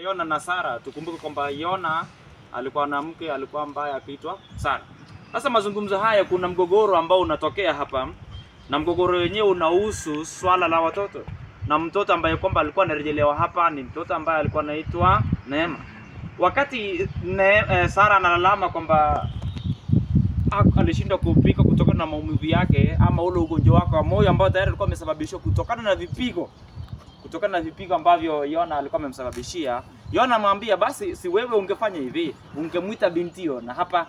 Yona na Sara, tukumbuke kwamba Yona alikuwa na mke alikuwa ambaye akiitwa Sara. Sasa mazungumzo haya kuna mgogoro ambao unatokea hapa, na mgogoro wenyewe unahusu swala la watoto. Na mtoto ambaye kwamba alikuwa anarejelewa hapa ni mtoto ambaye alikuwa anaitwa Neema. Wakati Sara analalama kwamba alishindwa kupika kutokana na maumivu yake ama ule ugonjwa wake wa moyo ambao tayari alikuwa amesababishwa kutokana na vipigo ambavyo Yona alikuwa amemsababishia. Yona amwambia basi si wewe ungefanya hivi, ungemuita bintio, na hapa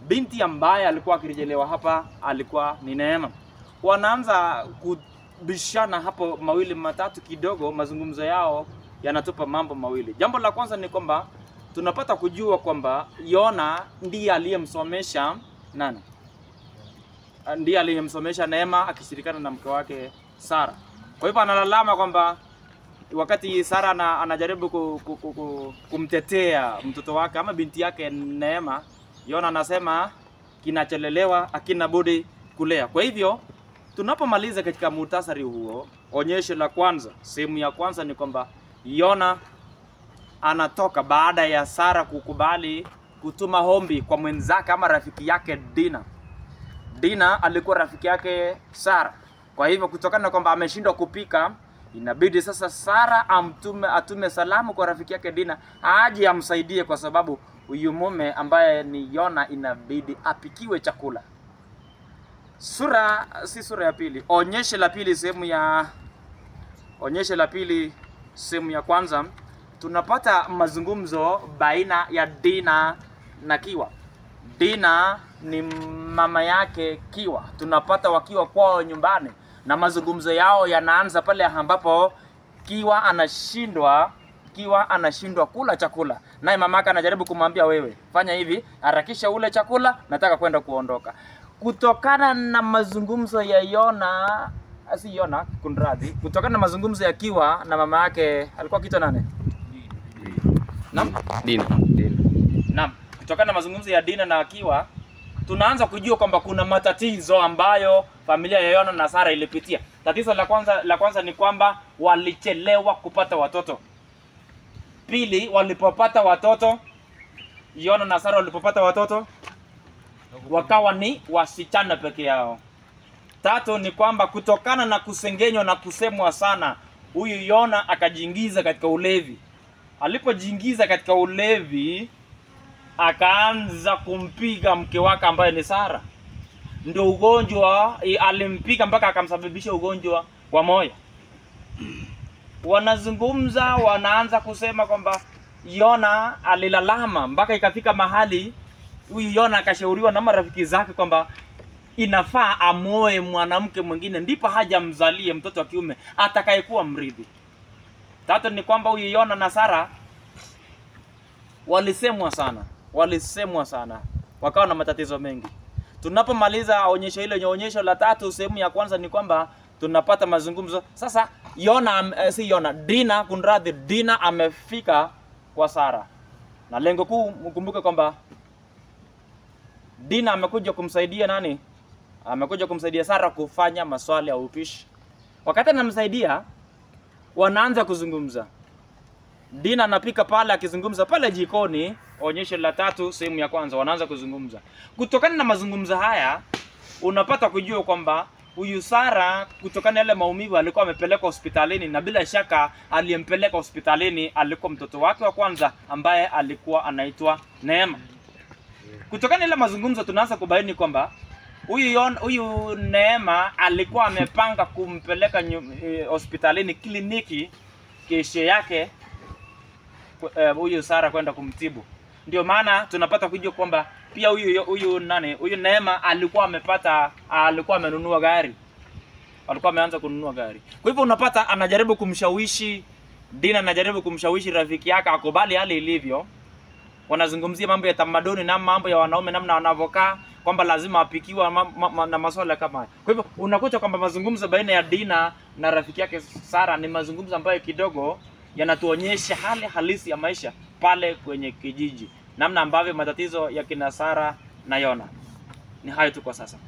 binti ambaye alikuwa akirejelewa hapa alikuwa ni Neema. Wanaanza kubishana hapo mawili matatu kidogo, mazungumzo yao yanatupa mambo mawili. Jambo la kwanza ni kwamba tunapata kujua kwamba Yona ndiye aliyemsomesha nani? Ndiye aliyemsomesha Neema akishirikana na mke wake Sara. Kwa hivyo analalama kwamba wakati Sara anajaribu kumtetea mtoto wake ama binti yake Neema, Yona anasema kinachelelewa akina budi kulea. Kwa hivyo tunapomaliza katika muhtasari huo, onyesho la kwanza, sehemu ya kwanza ni kwamba Yona anatoka baada ya Sara kukubali kutuma hombi kwa mwenzake ama rafiki yake Dina. Dina alikuwa rafiki yake Sara. Kwa hivyo kutokana na kwamba ameshindwa kupika, inabidi sasa Sara atume salamu kwa rafiki yake Dina aje amsaidie, kwa sababu huyu mume ambaye ni Yona inabidi apikiwe chakula. Sura ya pili, onyesho la pili sehemu ya kwanza, tunapata mazungumzo baina ya Dina na Kiwa. Dina ni mama yake Kiwa. Tunapata wakiwa kwao nyumbani na mazungumzo yao yanaanza pale ambapo Kiwa anashindwa kula chakula. Naye mamaka anajaribu kumwambia, wewe fanya hivi, harakisha ule chakula, nataka kwenda kuondoka. Kutokana na mazungumzo ya kutokana na mazungumzo ya Kiwa na mama yake alikuwa kitu nani? Dina. Naam, kutokana na mazungumzo ya Dina na Kiwa tunaanza kujua kwamba kuna matatizo ambayo familia ya Yona na Sara ilipitia. Tatizo la kwanza ni kwamba walichelewa kupata watoto. Pili, walipopata watoto, Yona na Sara walipopata watoto wakawa ni wasichana peke yao. Tatu ni kwamba kutokana na kusengenywa na kusemwa sana, huyu Yona akajiingiza katika ulevi. Alipojiingiza katika ulevi, akaanza kumpiga mke wake ambaye ni Sara. Ndio ugonjwa alimpiga mpaka akamsababisha ugonjwa wa moyo. Wanazungumza, wanaanza kusema kwamba Yona alilalama mpaka ikafika mahali huyu Yona akashauriwa na marafiki zake kwamba inafaa amoe mwanamke mwingine ndipo hajamzalie mtoto wa kiume atakayekuwa mrithi. Tatu ni kwamba huyu Yona na Sara walisemwa sana, wakawa na matatizo mengi. Tunapomaliza onyesho hilo, onyesho la tatu sehemu ya kwanza ni kwamba tunapata mazungumzo. Sasa Dina amefika kwa Sara. Na lengo kuu mkumbuke kwamba Dina amekuja kumsaidia nani? Amekuja kumsaidia Sara kufanya maswala ya upishi. Wakati anamsaidia, wanaanza kuzungumza. Dina anapika pale, akizungumza pale jikoni. Onyesho la tatu sehemu ya kwanza, wanaanza kuzungumza. Kutokana na mazungumzo haya unapata kujua kwamba huyu Sara kutokana na yale maumivu alikuwa amepelekwa hospitalini, na bila shaka aliyempeleka hospitalini alikuwa mtoto wake wa kwanza ambaye alikuwa anaitwa Neema. Kutokana na ile mazungumzo tunaanza kubaini kwamba huyu Neema alikuwa amepanga kumpeleka hospitalini, kliniki, kesho yake huyu Sara kwenda kumtibu. Ndio maana tunapata kujua kwamba pia huyu Neema alikuwa amenunua gari. Alikuwa ameanza kununua gari. Kwa hivyo unapata anajaribu kumshawishi Dina, anajaribu kumshawishi rafiki yake akubali hali ilivyo. Wanazungumzia mambo ya tamaduni na mambo ya wanaume namna wanavokaa, kwamba lazima apikiwa na masuala kama haya. Kwa hivyo unakuta kwamba mazungumzo baina ya Dina na rafiki yake Sara ni mazungumzo ambayo kidogo yanatuonyesha hali halisi ya maisha pale kwenye kijiji, namna ambavyo matatizo ya kina Sara na Yona. Ni hayo tu kwa sasa.